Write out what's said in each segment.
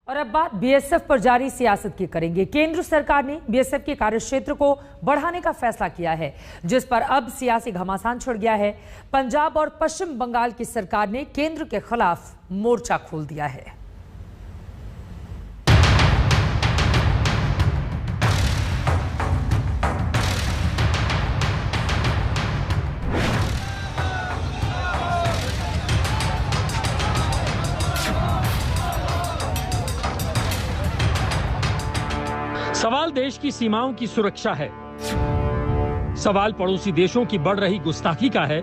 और अब बात बीएसएफ पर जारी सियासत की करेंगे। केंद्र सरकार ने बीएसएफ के कार्यक्षेत्र को बढ़ाने का फैसला किया है, जिस पर अब सियासी घमासान छिड़ गया है। पंजाब और पश्चिम बंगाल की सरकार ने केंद्र के खिलाफ मोर्चा खोल दिया है। सवाल देश की सीमाओं की सुरक्षा है, सवाल पड़ोसी देशों की बढ़ रही गुस्ताखी का है,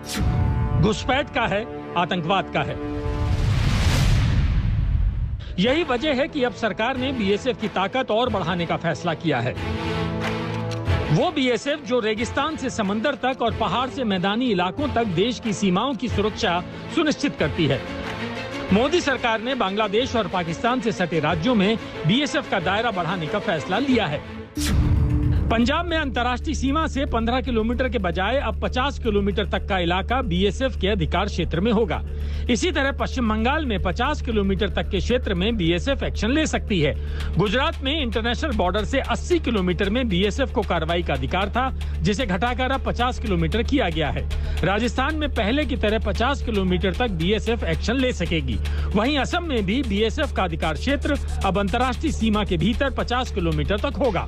घुसपैठ का है, आतंकवाद का है। यही वजह है कि अब सरकार ने बीएसएफ की ताकत और बढ़ाने का फैसला किया है। वो बीएसएफ जो रेगिस्तान से समंदर तक और पहाड़ से मैदानी इलाकों तक देश की सीमाओं की सुरक्षा सुनिश्चित करती है। मोदी सरकार ने बांग्लादेश और पाकिस्तान से सटे राज्यों में बीएसएफ का दायरा बढ़ाने का फैसला लिया है। पंजाब में अंतर्राष्ट्रीय सीमा से 15 किलोमीटर के बजाय अब 50 किलोमीटर तक का इलाका बीएसएफ के अधिकार क्षेत्र में होगा। इसी तरह पश्चिम बंगाल में 50 किलोमीटर तक के क्षेत्र में बीएसएफ एक्शन ले सकती है। गुजरात में इंटरनेशनल बॉर्डर से 80 किलोमीटर में बीएसएफ को कार्रवाई का अधिकार था, जिसे घटाकर अब 50 किलोमीटर किया गया है। राजस्थान में पहले की तरह 50 किलोमीटर तक बीएसएफ एक्शन ले सकेगी। वहीं असम में भी बीएसएफ का अधिकार क्षेत्र अब अंतर्राष्ट्रीय सीमा के भीतर 50 किलोमीटर तक होगा।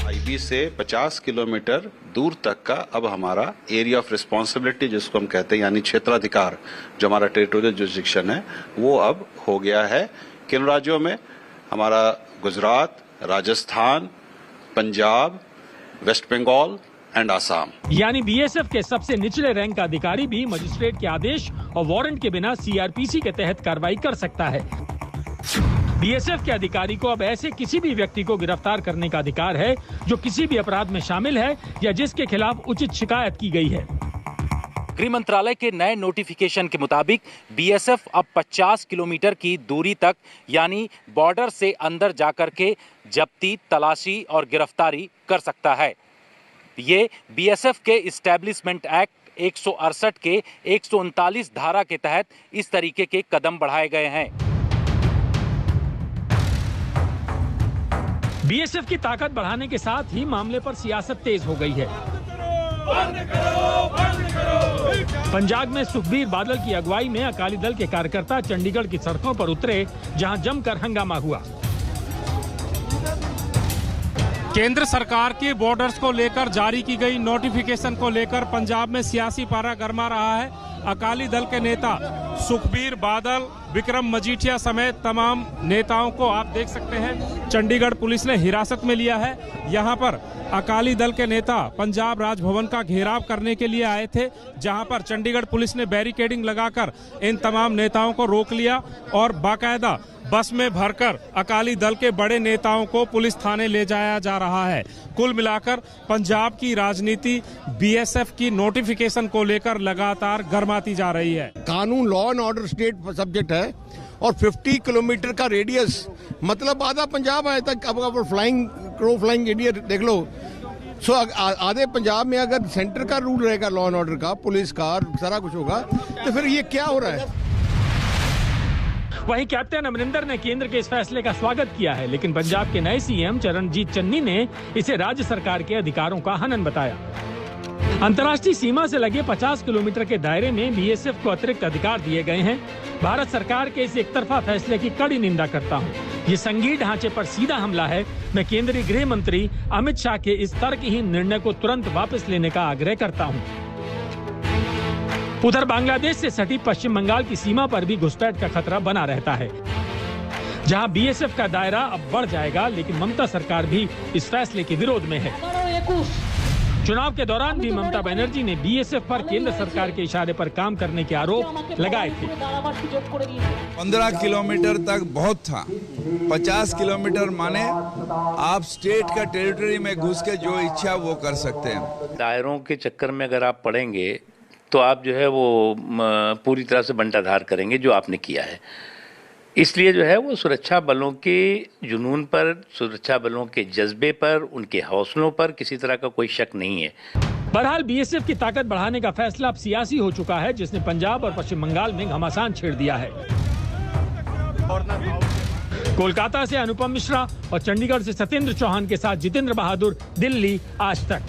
आईबी से 50 किलोमीटर दूर तक का अब हमारा एरिया ऑफ रिस्पॉन्सिबिलिटी जिसको हम कहते हैं, यानी क्षेत्राधिकार, जो हमारा टेरिटोरियल जुरिसडिक्शन है, वो अब हो गया है। किन राज्यों में? हमारा गुजरात, राजस्थान, पंजाब, वेस्ट बंगाल एंड आसाम। यानी बीएसएफ के सबसे निचले रैंक का अधिकारी भी मजिस्ट्रेट के आदेश और वारंट के बिना सीआरपीसी के तहत कार्रवाई कर सकता है। बीएसएफ के अधिकारी को अब ऐसे किसी भी व्यक्ति को गिरफ्तार करने का अधिकार है जो किसी भी अपराध में शामिल है या जिसके खिलाफ उचित शिकायत की गई है। गृह मंत्रालय के नए नोटिफिकेशन के मुताबिक बीएसएफ अब 50 किलोमीटर की दूरी तक यानी बॉर्डर से अंदर जाकर के जब्ती, तलाशी और गिरफ्तारी कर सकता है। ये बीएसएफ के इस्टेब्लिशमेंट एक्ट 168 के 139 धारा के तहत इस तरीके के कदम बढ़ाए गए हैं। बीएसएफ की ताकत बढ़ाने के साथ ही मामले पर सियासत तेज हो गई है। पंजाब में सुखबीर बादल की अगुवाई में अकाली दल के कार्यकर्ता चंडीगढ़ की सड़कों पर उतरे, जहां जमकर हंगामा हुआ। केंद्र सरकार के बॉर्डर्स को लेकर जारी की गई नोटिफिकेशन को लेकर पंजाब में सियासी पारा गरमा रहा है। अकाली दल के नेता सुखबीर बादल, विक्रम मजीठिया समेत तमाम नेताओं को आप देख सकते हैं चंडीगढ़ पुलिस ने हिरासत में लिया है। यहां पर अकाली दल के नेता पंजाब राजभवन का घेराव करने के लिए आए थे, जहां पर चंडीगढ़ पुलिस ने बैरिकेडिंग लगाकर इन तमाम नेताओं को रोक लिया और बाकायदा बस में भरकर अकाली दल के बड़े नेताओं को पुलिस थाने ले जाया जा रहा है। कुल मिलाकर पंजाब की राजनीति बीएसएफ की नोटिफिकेशन को लेकर लगातार गर्माती जा रही है। कानून, law and order state subject है और 50 किलोमीटर का रेडियस मतलब आधा पंजाब आए तक। अब फ्लाइंग क्रो फ्लाइंग एरिया देख लो। सो आधे पंजाब में अगर सेंटर का रूल रहेगा, लॉ एंड ऑर्डर का, पुलिस का, सारा कुछ होगा, तो फिर ये क्या हो रहा है? वहीं कैप्टन अमरिंदर ने केंद्र के इस फैसले का स्वागत किया है, लेकिन पंजाब के नए सीएम चरणजीत चन्नी ने इसे राज्य सरकार के अधिकारों का हनन बताया। अंतर्राष्ट्रीय सीमा से लगे 50 किलोमीटर के दायरे में बीएसएफ को अतिरिक्त अधिकार दिए गए हैं। भारत सरकार के इस एकतरफा फैसले की कड़ी निंदा करता हूं। ये संघीय ढांचे पर सीधा हमला है। मैं केंद्रीय गृह मंत्री अमित शाह के इस तर्कहीन निर्णय को तुरंत वापस लेने का आग्रह करता हूं। उधर बांग्लादेश से सटी पश्चिम बंगाल की सीमा पर भी घुसपैठ का खतरा बना रहता है, जहां बीएसएफ का दायरा अब बढ़ जाएगा, लेकिन ममता सरकार भी इस फैसले के विरोध में है। चुनाव के दौरान भी ममता बनर्जी ने बीएसएफ पर केंद्र सरकार के इशारे पर काम करने के आरोप लगाए थे। 15 किलोमीटर तक बहुत था, 50 किलोमीटर माने आप स्टेट का टेरिटरी में घुस के जो इच्छा वो कर सकते हैं। दायरों के चक्कर में अगर आप पड़ेंगे तो आप जो है वो पूरी तरह से बंटाधार करेंगे जो आपने किया है। इसलिए जो है वो सुरक्षा बलों के जुनून पर, सुरक्षा बलों के जज्बे पर, उनके हौसलों पर किसी तरह का कोई शक नहीं है। बहरहाल बीएसएफ की ताकत बढ़ाने का फैसला अब सियासी हो चुका है, जिसने पंजाब और पश्चिम बंगाल में घमासान छेड़ दिया है। कोलकाता से अनुपम मिश्रा और चंडीगढ़ से सत्येंद्र चौहान के साथ जितेंद्र बहादुर, दिल्ली आज तक।